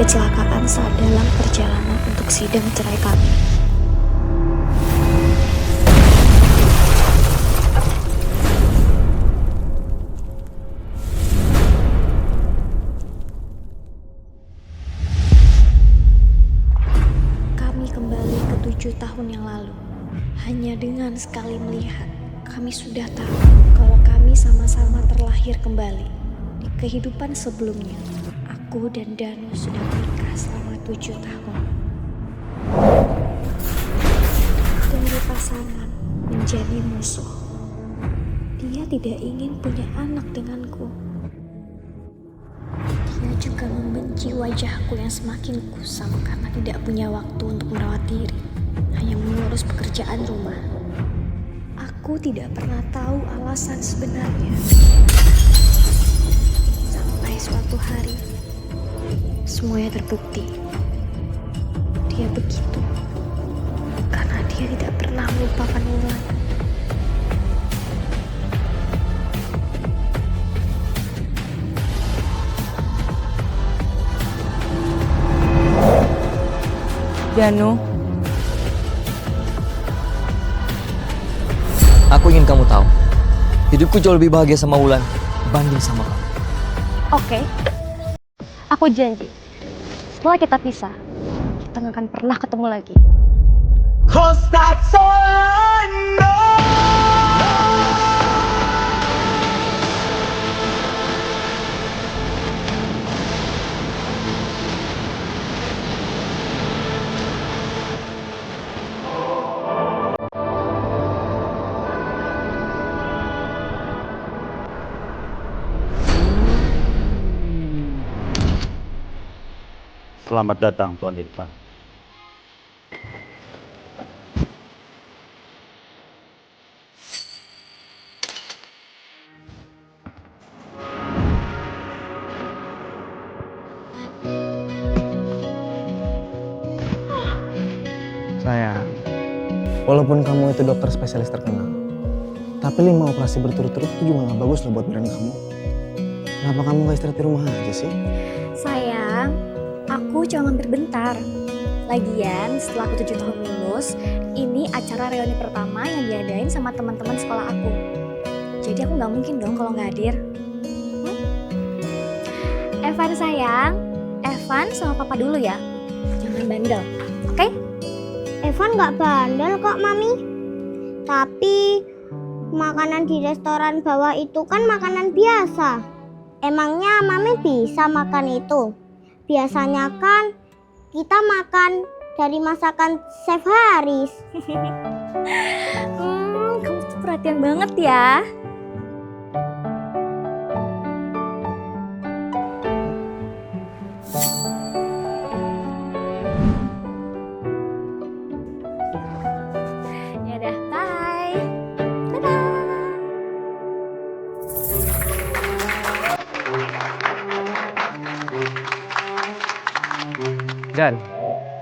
kecelakaan saat dalam perjalanan untuk sidang cerai kami. Kami kembali ke 7 tahun yang lalu. Hanya dengan sekali melihat, kami sudah tahu kalau kami sama-sama terlahir kembali di kehidupan sebelumnya. Aku dan Danu sudah menikah selama 7 tahun. Dari pasangan menjadi musuh. Dia tidak ingin punya anak denganku. Dia juga membenci wajahku yang semakin kusam karena tidak punya waktu untuk merawat diri, hanya mengurus pekerjaan rumah. Aku tidak pernah tahu alasan sebenarnya. Sampai suatu hari, semuanya terbukti. Dia begitu karena dia tidak pernah melupakan Wulan. Danu, aku ingin kamu tahu, hidupku jauh lebih bahagia sama Wulan dibanding sama kamu. oke. Aku janji, setelah kita pisah, kita nggak akan pernah ketemu lagi. Selamat datang, Tuan Irfan. Sayang, walaupun kamu itu dokter spesialis terkenal, tapi 5 operasi berturut-turut itu juga gak bagus loh buat brand kamu. Kenapa kamu gak istirahat di rumah aja sih? Sayang, aku cuma mampir bentar. Lagian setelah aku 7 tahun lulus, ini acara reuni pertama yang diadain sama teman-teman sekolah aku. Jadi aku nggak mungkin dong kalau nggak hadir. Evan sayang, Evan sama papa dulu ya. Jangan bandel, oke? Evan nggak bandel kok, Mami. Tapi makanan di restoran bawah itu kan makanan biasa. Emangnya Mami bisa makan itu? Biasanya kan kita makan dari masakan Chef Haris. Kamu tuh perhatian banget ya. Yaudah, bye. Dadah. Dan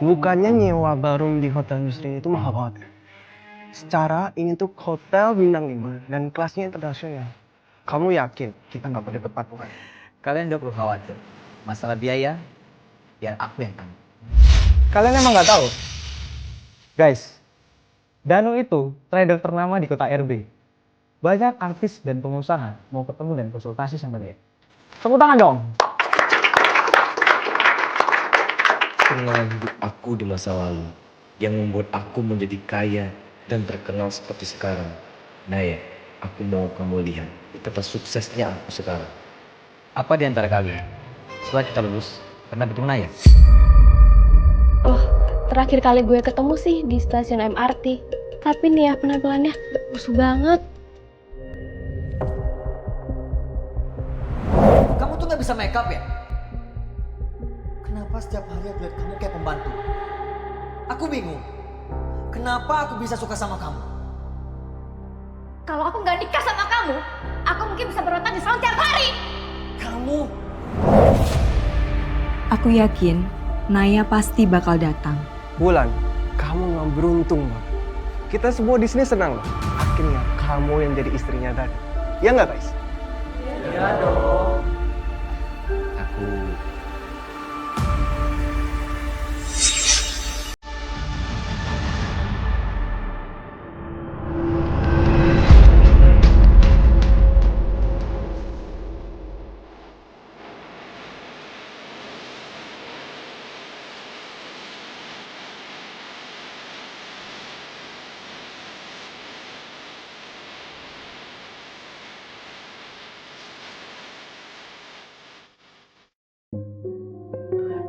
bukannya nyewa barum di hotel industri itu mahal banget. Secara ini tuh hotel bintang 5 dan kelasnya internasional. Kamu yakin kita nggak boleh tepat bukan? Kalian gak perlu khawatir. Masalah biaya, biar aku yang tanggung. Kalian emang nggak tahu? Guys, Danu itu trader ternama di kota RB. Banyak artis dan pengusaha mau ketemu dan konsultasi sama dia. Tepuk tangan dong! Pengalaman hidup aku di masa lalu yang membuat aku menjadi kaya dan terkenal seperti sekarang. Naya, aku mau kamu lihat betapa suksesnya aku sekarang. Apa di antara kalian? Setelah kita lulus, pernah ketemu Naya? Oh, terakhir kali gue ketemu sih di stasiun MRT. Tapi nih ya penampilannya bagus banget. Kamu tuh gak bisa make up ya? Kenapa setiap hari aku lihat kamu kayak pembantu? Aku bingung. Kenapa aku bisa suka sama kamu? Kalau aku nggak nikah sama kamu, aku mungkin bisa berontak di salon tiap hari. Kamu... Aku yakin Naya pasti bakal datang. Wulan, kamu nggak beruntung banget. Kita semua di sini senang loh. Akhirnya kamu yang jadi istrinya Danu. Ya nggak guys? Aku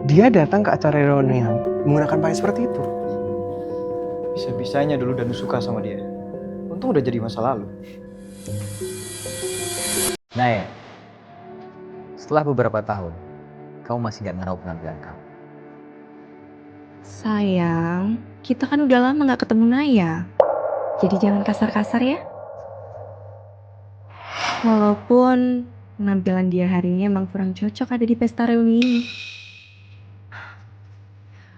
Dia datang ke acara reunian menggunakan pakaian seperti itu. Bisa-bisanya dulu Danu suka sama dia. Untung udah jadi masa lalu. Naya, setelah beberapa tahun, kamu masih gak ngerau penampilan kamu. Sayang, kita kan udah lama gak ketemu Naya. Jadi jangan kasar-kasar ya. Walaupun penampilan dia hari ini emang kurang cocok ada di pesta reuni ini.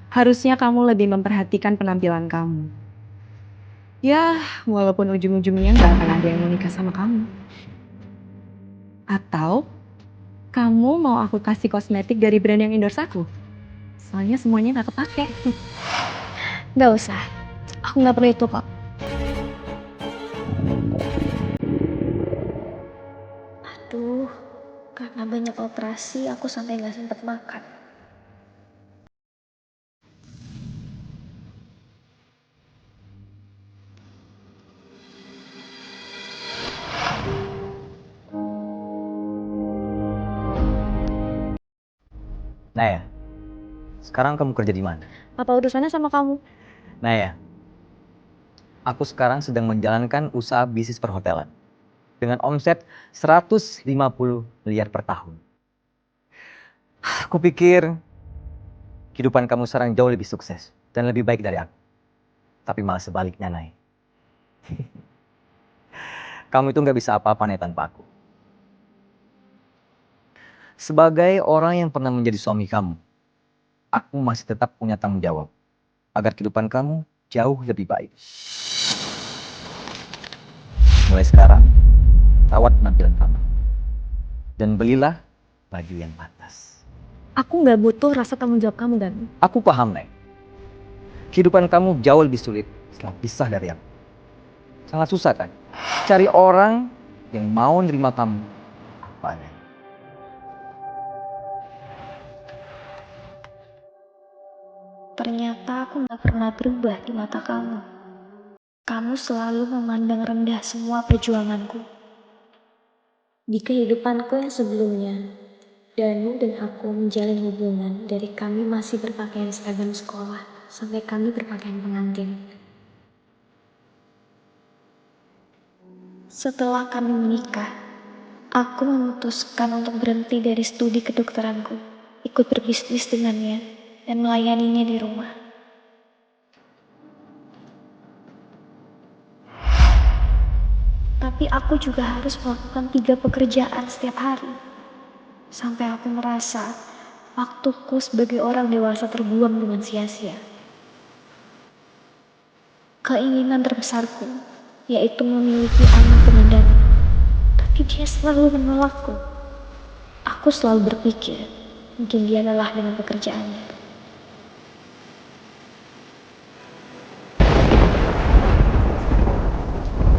Harusnya kamu lebih memperhatikan penampilan kamu. Ya, walaupun ujung-ujungnya gak akan ada yang mau nikah sama kamu. Atau kamu mau aku kasih kosmetik dari brand yang endorse aku? Soalnya semuanya gak kepake. Nggak usah. Aku nggak perlu itu kok. Aduh, karena banyak operasi aku sampai gak sempet makan. Naya, sekarang kamu kerja di mana? Apa urusannya sama kamu? Naya, aku sekarang sedang menjalankan usaha bisnis perhotelan dengan omset 150 miliar per tahun. Aku pikir kehidupan kamu sekarang jauh lebih sukses dan lebih baik dari aku. Tapi malah sebaliknya, Naya. Kamu itu nggak bisa apa-apa Naya tanpa aku. Sebagai orang yang pernah menjadi suami kamu, aku masih tetap punya tanggung jawab agar kehidupan kamu jauh lebih baik. Mulai sekarang, rawat penampilan kamu. Dan belilah baju yang pantas. Aku nggak butuh rasa tanggung jawab kamu, Dan. Aku paham, Neng. Kehidupan kamu jauh lebih sulit setelah pisah dari aku. Sangat susah kan? Cari orang yang mau nerima kamu apa adanya. Ternyata aku gak pernah berubah di mata kamu. Kamu selalu memandang rendah semua perjuanganku. Di kehidupanku yang sebelumnya, Danu dan aku menjalin hubungan dari kami masih berpakaian seragam sekolah sampai kami berpakaian pengantin. Setelah kami menikah, aku memutuskan untuk berhenti dari studi kedokteranku, ikut berbisnis dengannya, dan melayaninya di rumah. Tapi aku juga harus melakukan 3 pekerjaan setiap hari. Sampai aku merasa waktuku sebagai orang dewasa terbuang dengan sia-sia. Keinginan terbesarku yaitu memiliki anak dengan Danu. Tapi dia selalu menolakku. Aku selalu berpikir mungkin dia lelah dengan pekerjaannya.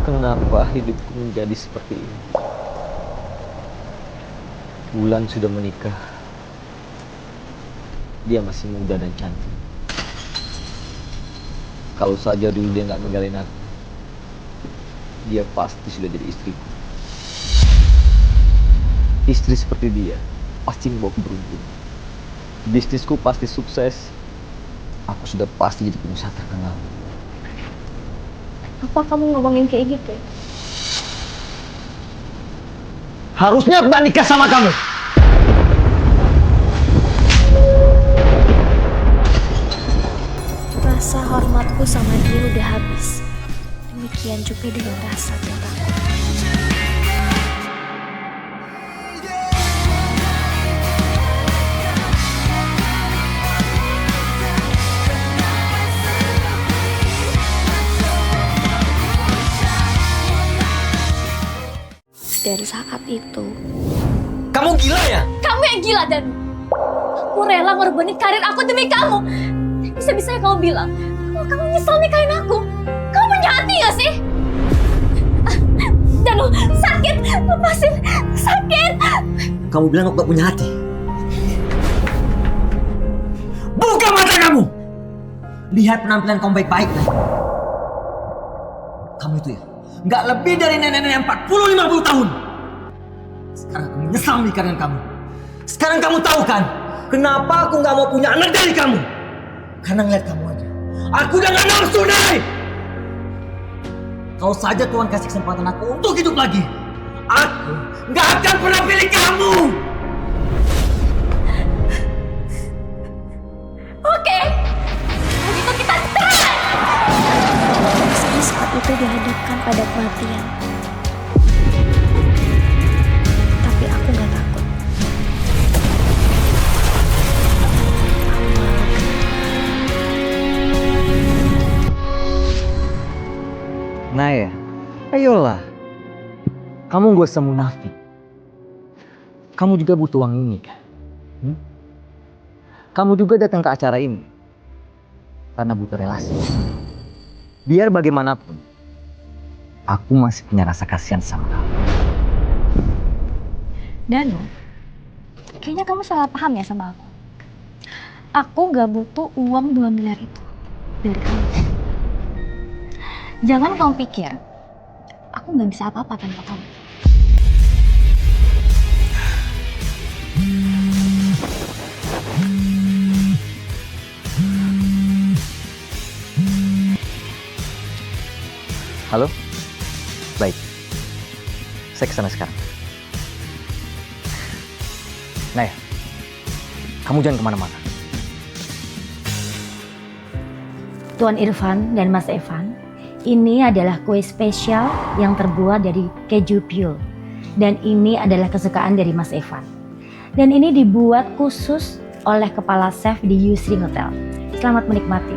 Kenapa hidupku menjadi seperti ini? Bulan sudah menikah. Dia masih muda dan cantik. Kalau saja dulu dia nggak ninggalin aku, dia pasti sudah jadi istriku. Istri seperti dia pasti membawa keberuntungan. Bisnisku pasti sukses. Aku sudah pasti jadi pengusaha terkenal. Apa kamu ngomongin kayak gitu? Harusnya aku gak nikah sama kamu. Rasa hormatku sama dia udah habis. Demikian juga dengan rasa cintaku. Dan saat itu, Kamu gila ya? Kamu yang gila, Danu. Aku rela ngorbanin karir aku demi kamu. Bisa-bisanya kamu bilang, kalau kamu nyesel nikahin aku. Kamu punya hati gak sih? Danu, sakit. Lepasin. Sakit. Kamu bilang aku gak punya hati. Buka mata kamu! Lihat penampilan kamu baik-baik. Kamu itu ya, nggak lebih dari nenek-nenek 40-50 tahun. Sekarang aku menyesal menikah dengan kamu. Sekarang kamu tahu kan, Kenapa aku nggak mau punya anak dari kamu? Karena ngeliat kamu aja, aku udah gak nafsu, Nay! Kalau saja Tuhan kasih kesempatan aku untuk hidup lagi, aku nggak akan pernah pilih kamu! Oke, begitu kita cerai. Saya saat itu dihadapkan pada kematian. Tapi aku gak takut. Naya, ayolah. Kamu gak usah munafik. Kamu juga butuh uang ini kan? Kamu juga datang ke acara ini karena butuh relasi. Biar bagaimanapun, aku masih punya rasa kasihan sama kamu. Danu, kayaknya kamu salah paham ya sama aku. Aku gak butuh uang 2 miliar itu dari kamu. Jangan kamu pikir, aku gak bisa apa-apa tanpa kamu. Halo? Baik. Saya kesana sekarang. Naya, kamu jangan kemana-mana. Tuan Irfan dan Mas Evan, ini adalah kue spesial yang terbuat dari keju Pyul. Dan ini adalah kesukaan dari Mas Evan. Dan ini dibuat khusus oleh kepala chef di Yusri Hotel. Selamat menikmati.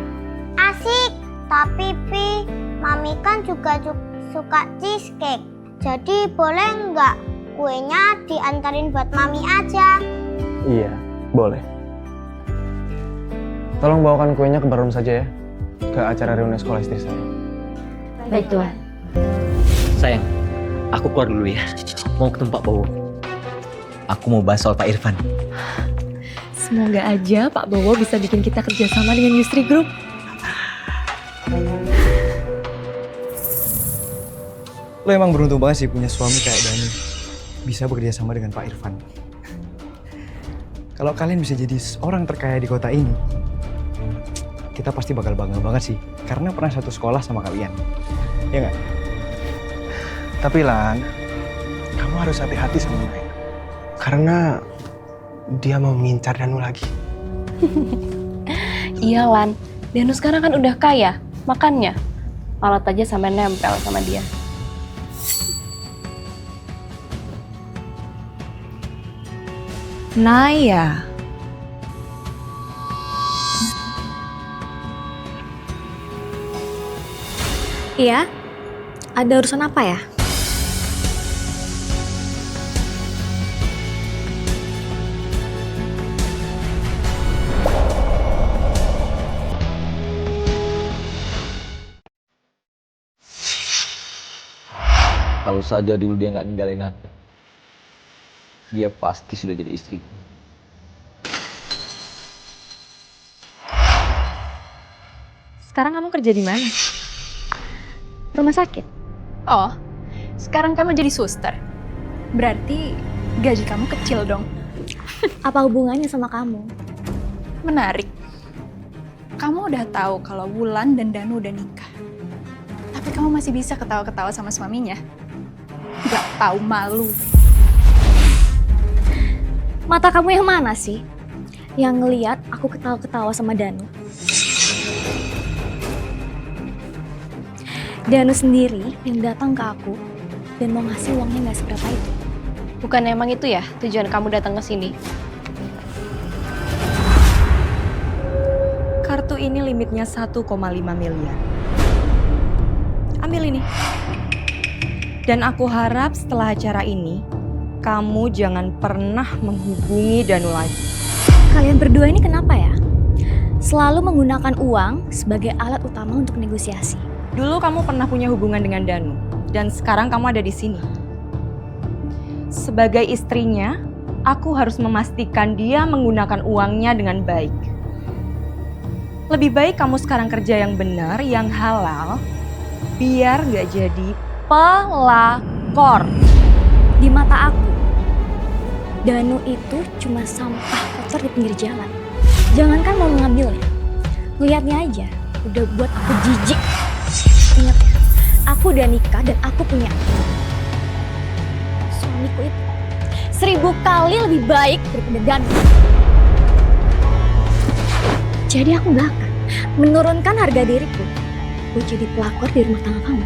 Asik, tapi Pi, Mami kan juga suka cheesecake. Jadi boleh nggak kuenya diantarin buat Mami aja? Iya, boleh. Tolong bawakan kuenya ke barum saja ya, ke acara reuni sekolah istri saya. Baik Tuan. Sayang, aku keluar dulu ya. Mau ketemu Pak Bowo. Aku mau bahas soal Pak Irfan. Semoga aja Pak Bowo bisa bikin kita kerjasama dengan Yusri Group. Lo emang beruntung banget sih punya suami kayak Dani. Bisa bekerja sama dengan Pak Irfan. Kalau kalian bisa jadi orang terkaya di kota ini, kita pasti bakal bangga banget sih. Karena pernah satu sekolah sama kalian. Ya nggak? Tapi Lan, kamu harus hati-hati sama Naya. Karena dia mau mengincar Danu lagi. Iya Lan, Danu sekarang kan udah kaya, makanya alat aja sampai nempel sama dia. Naya. Iya? Ada urusan apa ya? Kalau saja dulu dia nggak ninggalin aku, dia pasti sudah jadi istri. Sekarang kamu kerja di mana? Rumah sakit. Oh, sekarang kamu jadi suster. Berarti gaji kamu kecil dong. Apa hubungannya sama kamu? Menarik. Kamu udah tahu kalau Wulan dan Danu udah nikah. Tapi kamu masih bisa ketawa-ketawa sama suaminya. Gak tahu malu. Mata kamu yang mana sih? Yang ngeliat aku ketawa-ketawa sama Danu. Danu sendiri yang datang ke aku dan mau ngasih uangnya nggak seberapa itu. Bukan emang itu ya tujuan kamu datang ke sini? Kartu ini limitnya 1,5 miliar. Ambil ini. Dan aku harap setelah acara ini, kamu jangan pernah menghubungi Danu lagi. Kalian berdua ini kenapa ya? Selalu menggunakan uang sebagai alat utama untuk negosiasi. Dulu kamu pernah punya hubungan dengan Danu, dan sekarang kamu ada di sini. Sebagai istrinya, aku harus memastikan dia menggunakan uangnya dengan baik. Lebih baik kamu sekarang kerja yang benar, yang halal, biar gak jadi pelakor. Di mata aku, Danu itu cuma sampah motor di pinggir jalan. Jangankan mau mengambilnya, lihatnya aja udah buat aku jijik. Ingat ya, aku udah nikah dan aku punya anak. Suamiku itu 1000 kali lebih baik daripada Danu. Jadi aku gak akan menurunkan harga diriku buat jadi pelakor di rumah tangga kamu.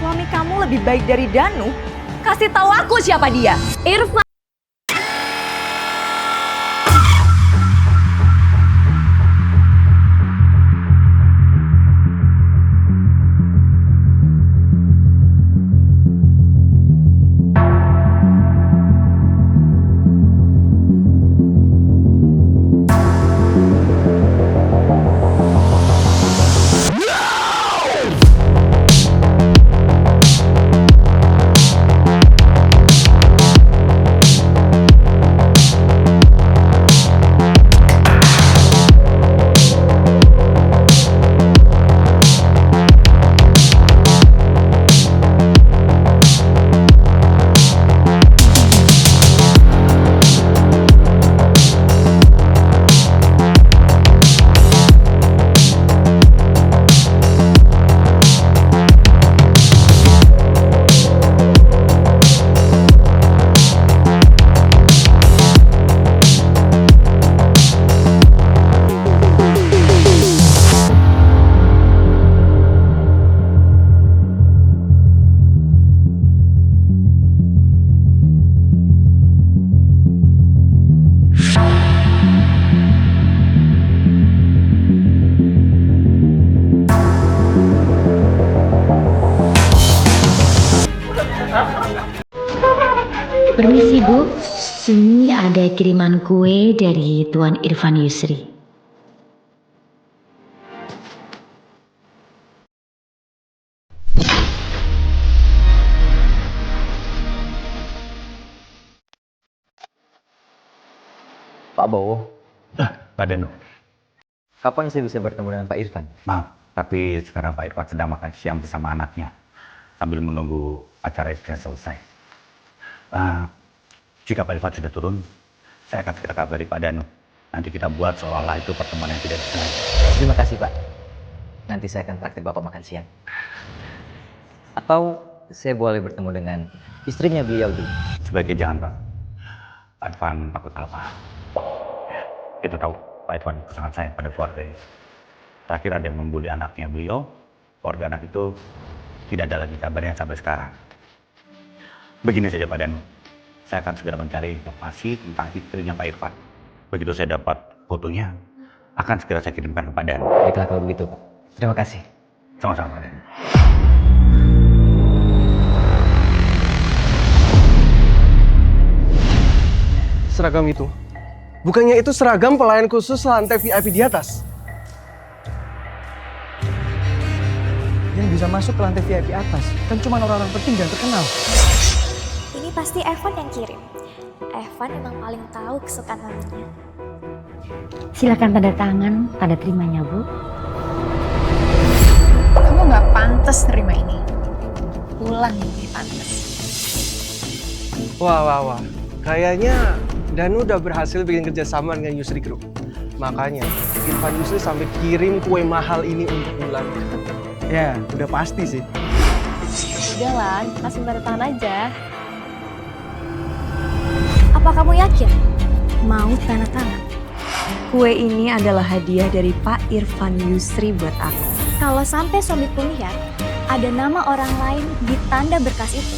Suami kamu lebih baik dari Danu? Kasih tahu aku siapa dia. Irfan. Permisi Bu, ini ada kiriman kue dari Tuan Irfan Yusri. Pak Bowo, Pak Danu. kapan saya bisa bertemu dengan Pak Irfan? Maaf, tapi sekarang Pak Irfan sedang makan siang bersama anaknya sambil menunggu acara itu selesai. Jika Pak Irfan sudah turun, saya akan segera kabari Pak Danu. Nanti kita buat seolah-olah itu pertemuan yang tidak disengaja. Terima kasih Pak. Nanti saya akan traktir Bapak makan siang. Atau saya boleh bertemu dengan istrinya beliau dulu? Sebaiknya jangan Pak. Pak Irfan takut salah. Itu tahu Pak Irfan sangat sayang pada keluarganya. Terakhir ada yang membuli anaknya beliau, keluarga anak itu tidak ada lagi kabarnya sampai sekarang. Begini saja Pak Danu, saya akan segera mencari informasi tentang istrinya Pak Irfan. Begitu saya dapat fotonya, akan segera saya kirimkan kepada Danu. Baiklah kalau begitu Pak. Terima kasih. Sama-sama Pak Danu. Seragam itu? Bukannya itu seragam pelayan khusus lantai VIP di atas? Yang bisa masuk ke lantai VIP atas kan cuma orang-orang penting dan terkenal. Ini pasti Evan yang kirim. Evan emang paling tahu kesukaan maminya. Silakan tanda tangan, tanda terimanya Bu. Kamu nggak pantas terima ini. Wulan yang lebih pantas. Wah. Kayaknya Danu udah berhasil bikin kerjasama dengan Yusri Group. Makanya Irfan Yusri sampai kirim kue mahal ini untuk Wulan. Ya, udah pasti sih. Udah Lan, langsung tanda tangan aja. Apa kamu yakin mau tanda tangan? Kue ini adalah hadiah dari Pak Irfan Yusri buat aku. Kalau sampai suamiku lihat ada nama orang lain di tanda berkas itu,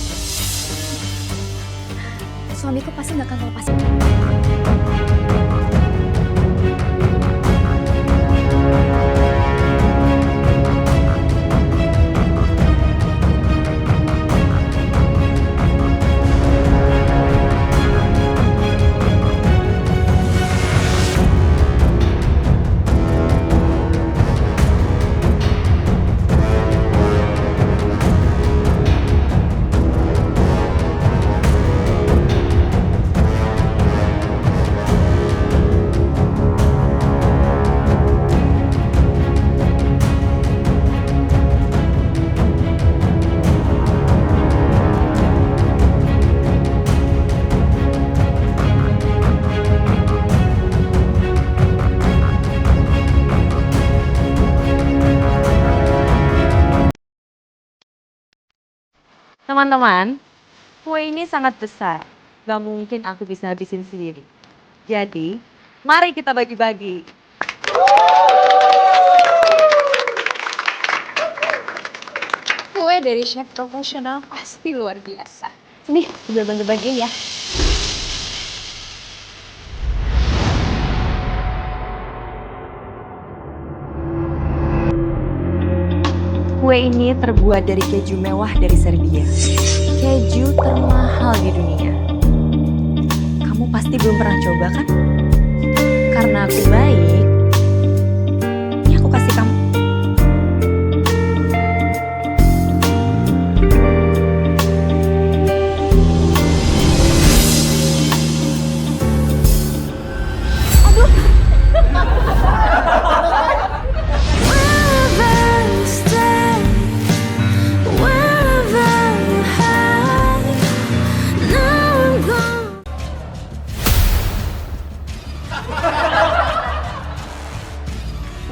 suamiku pasti nggak akan lepasin. Teman-teman, kue ini sangat besar. Gak mungkin aku bisa habisin sendiri. Jadi, mari kita bagi-bagi. Kue dari chef profesional pasti luar biasa. Nih, udah bantu bagiin ya. Kue ini terbuat dari keju mewah dari Serbia. Keju termahal di dunia. Kamu pasti belum pernah coba kan? Karena aku baik, ini aku kasih kamu.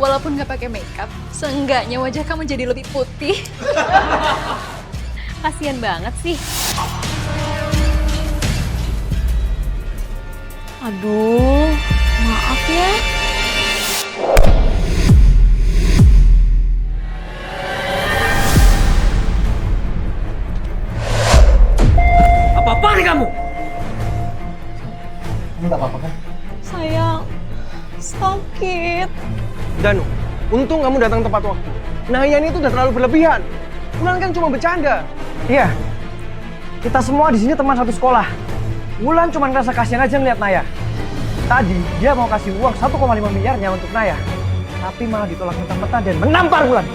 Walaupun gak pakai makeup, seenggaknya wajah kamu jadi lebih putih. Kasian banget sih. Aduh, maaf ya. Apa-apaan kamu? Kamu gak apa-apa kan? Sayang, sakit. Danu, untung kamu datang tepat waktu. Naya ini tuh udah terlalu berlebihan. Wulan kan cuma bercanda. Iya, kita semua di sini teman satu sekolah. Wulan cuma ngerasa kasihan aja ngeliat Naya. Tadi dia mau kasih uang 1,5 miliarnya untuk Naya, tapi malah ditolak mentah-mentah dan menampar Wulan.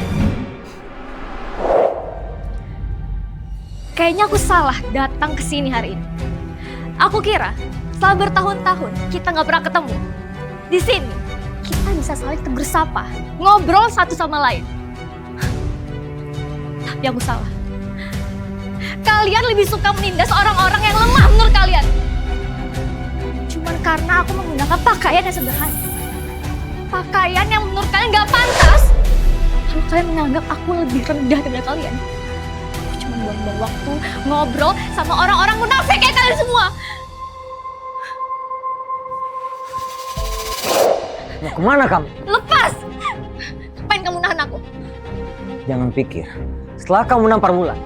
Kayaknya aku salah datang ke sini hari ini. Aku kira setelah bertahun-tahun kita nggak pernah ketemu. Di sini kita bisa saling tegur sapa, ngobrol satu sama lain. Tapi aku salah. Kalian lebih suka menindas orang-orang yang lemah menurut kalian. Cuman karena aku menggunakan pakaian yang sederhana. Pakaian yang menurut kalian gak pantas. Lalu kalian menganggap aku lebih rendah daripada kalian. Aku cuma buang-buang waktu ngobrol sama orang-orang munafik kayak kalian semua. Mau kemana kamu? Lepas! Ngapain kamu nahan aku? Jangan pikir, setelah kamu nampar Wulan,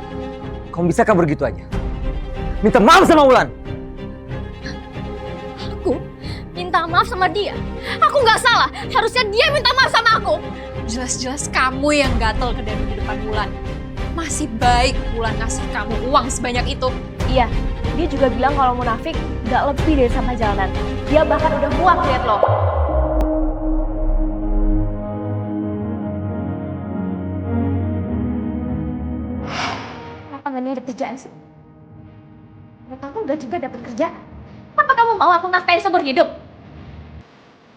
kamu bisa kabur gitu aja. Minta maaf sama Wulan. Aku minta maaf sama dia. Aku nggak salah. Harusnya dia minta maaf sama aku. Jelas-jelas kamu yang gatel ke Danu di depan Wulan. Masih baik Wulan ngasih kamu uang sebanyak itu. Iya, dia juga bilang kalau munafik nggak lebih dari sama jalanan. Dia bahkan udah muak lihat lo. Kenapa nggak ada kerjaan sih? Kamu udah juga dapat kerja. Apa kamu mau aku nafkahin seumur hidup?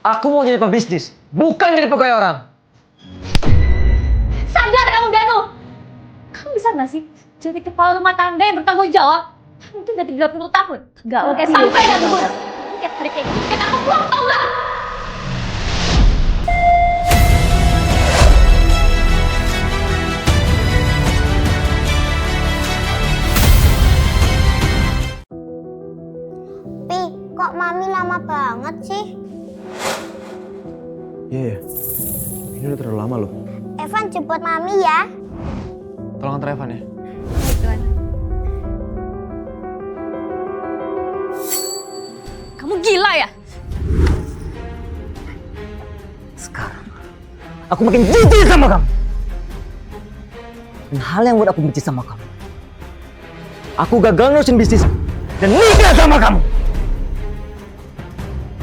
Aku mau jadi pebisnis, bukan jadi pegawai orang. Sadar kamu, Danu! Kamu bisa nggak sih jadi kepala rumah tangga yang bertanggung jawab? Kamu tuh udah 30 tahun. Gak oke sampai gak dulu. Tiap hari kayak gini, kita aku pulang, tau gak? Pi, kok Mami lama banget sih? Iya, ini udah terlalu lama loh. Evan jemput Mami ya. Tolong antar Evan ya. Tuan. Kamu gila ya? Sekarang, aku makin benci sama kamu. Dan hal yang buat aku benci sama kamu, aku gagal ngurusin bisnis dan nikah sama kamu.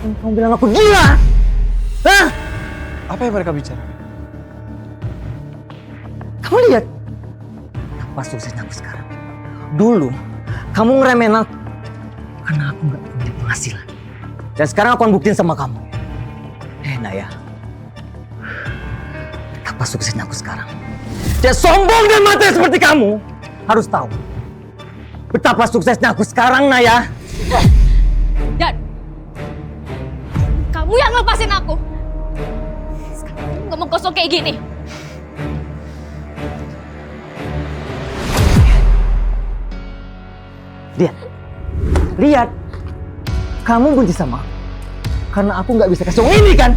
Dan kamu bilang aku gila? Hah? Apa yang mereka bicara? Kamu lihat apa suksesnya aku sekarang. Dulu kamu ngeremehin aku karena aku nggak punya penghasilan. Dan sekarang aku akan buktiin sama kamu. Naya, apa suksesnya aku sekarang. Dia sombong dan mati seperti kamu harus tahu betapa suksesnya aku sekarang, Naya. Dan kamu yang lepasin aku. Sekarang kamu ngomong kosong kayak gini. Lihat, kamu benci sama aku karena aku nggak bisa kasih uang ini kan?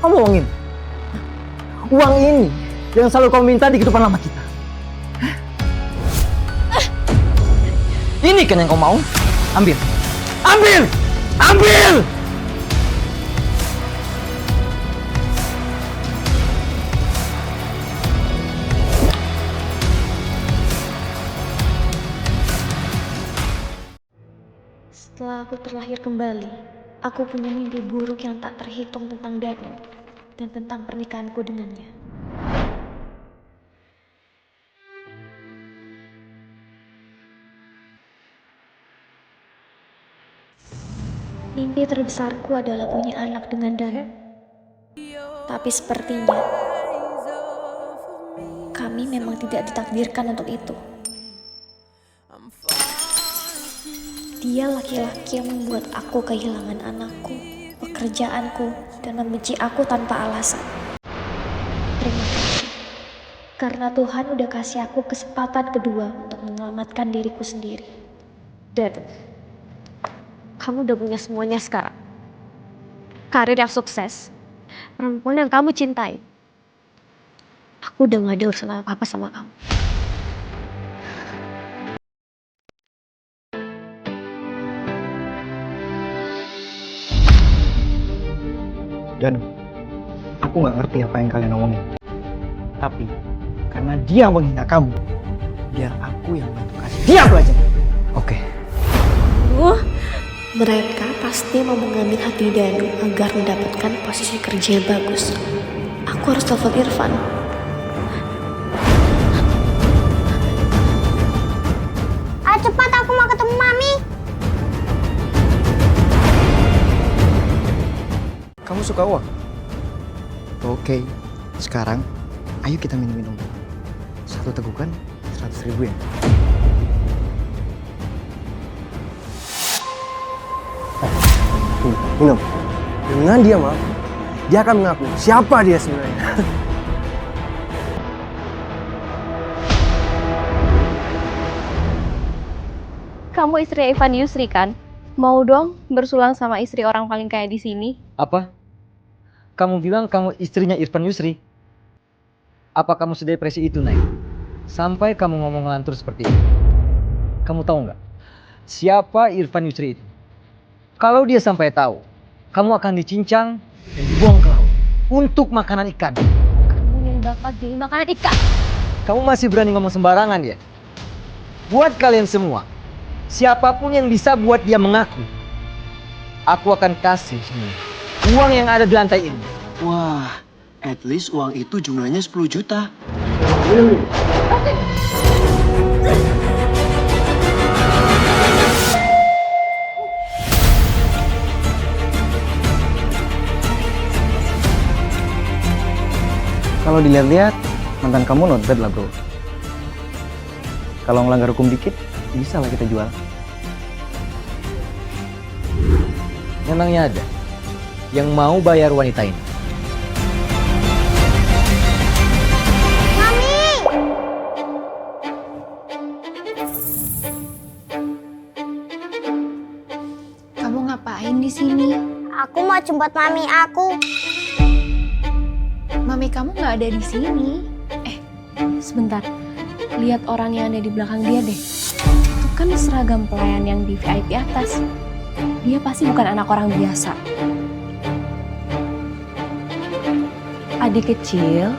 Kamu uang ini, uang ini yang selalu kamu minta di kehidupan lama kita. Ini kan yang kau mau? Ambil, ambil, ambil! Setelah aku terlahir kembali, aku punya mimpi buruk yang tak terhitung tentang Danu dan tentang pernikahanku dengannya. Mimpi terbesarku adalah punya anak dengan Danu. Tapi sepertinya kami memang tidak ditakdirkan untuk itu. Dia laki-laki yang membuat aku kehilangan anakku, pekerjaanku, dan membenci aku tanpa alasan. Terima kasih. Karena Tuhan udah kasih aku kesempatan kedua untuk menyelamatkan diriku sendiri. Dan kamu udah punya semuanya sekarang. Karir yang sukses, perempuan yang kamu cintai. Aku udah gak ada urusan apa-apa sama kamu. Dan aku nggak ngerti apa yang kalian omongin. Tapi karena dia menghina kamu, biar aku yang bantu kasih dia pelajaran. Oke. Mereka pasti mau mengambil hati Danu agar mendapatkan posisi kerja yang bagus. Aku harus telepon Irfan. Cepat, aku mau ketemu Mami. Kamu suka uang? Oke. Sekarang, ayo kita minum-minum. Satu tegukan 100.000 ya. Minum. Dengan dia, Mal, dia akan mengaku siapa dia sebenarnya. Kamu istri Irfan Yusri kan? Mau dong bersulang sama istri orang paling kaya di sini? Apa? Kamu bilang kamu istrinya Irfan Yusri? Apa kamu sedepresi itu, Nay? Sampai kamu ngomong ngelantur seperti itu. Kamu tahu nggak? Siapa Irfan Yusri itu? Kalau dia sampai tahu, kamu akan dicincang dan dibuang ke laut untuk makanan ikan. Kamu yang bakal jadi makanan ikan. Kamu masih berani ngomong sembarangan ya? Buat kalian semua, siapapun yang bisa buat dia mengaku, aku akan kasih uang yang ada di lantai ini. Wah, at least uang itu jumlahnya 10 juta. Kalau dilihat-lihat, mantan kamu not bad lah bro. Kalau ngelanggar hukum dikit, bisa lah kita jual. Memangnya ada yang mau bayar wanita ini? Mami! Kamu ngapain di sini? Aku mau jemput Mami aku. Mami kamu nggak ada di sini. Sebentar. Lihat orang yang ada di belakang dia deh. Itu kan seragam pelayan yang di VIP atas. Dia pasti bukan anak orang biasa. Adik kecil.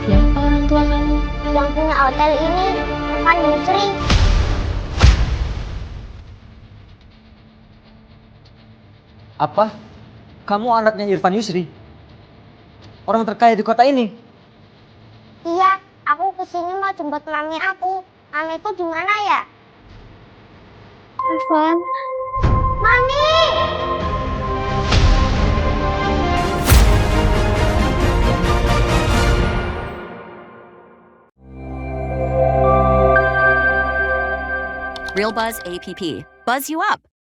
Siapa orang tua kamu? Yang punya hotel ini, Irfan Yusri. Apa? Kamu anaknya Irfan Yusri? Orang terkaya di kota ini? Iya, aku kesini mau jemput Mami aku. Mamiku di mana ya? Irfan. Mami! Real Buzz APP. Buzz you up.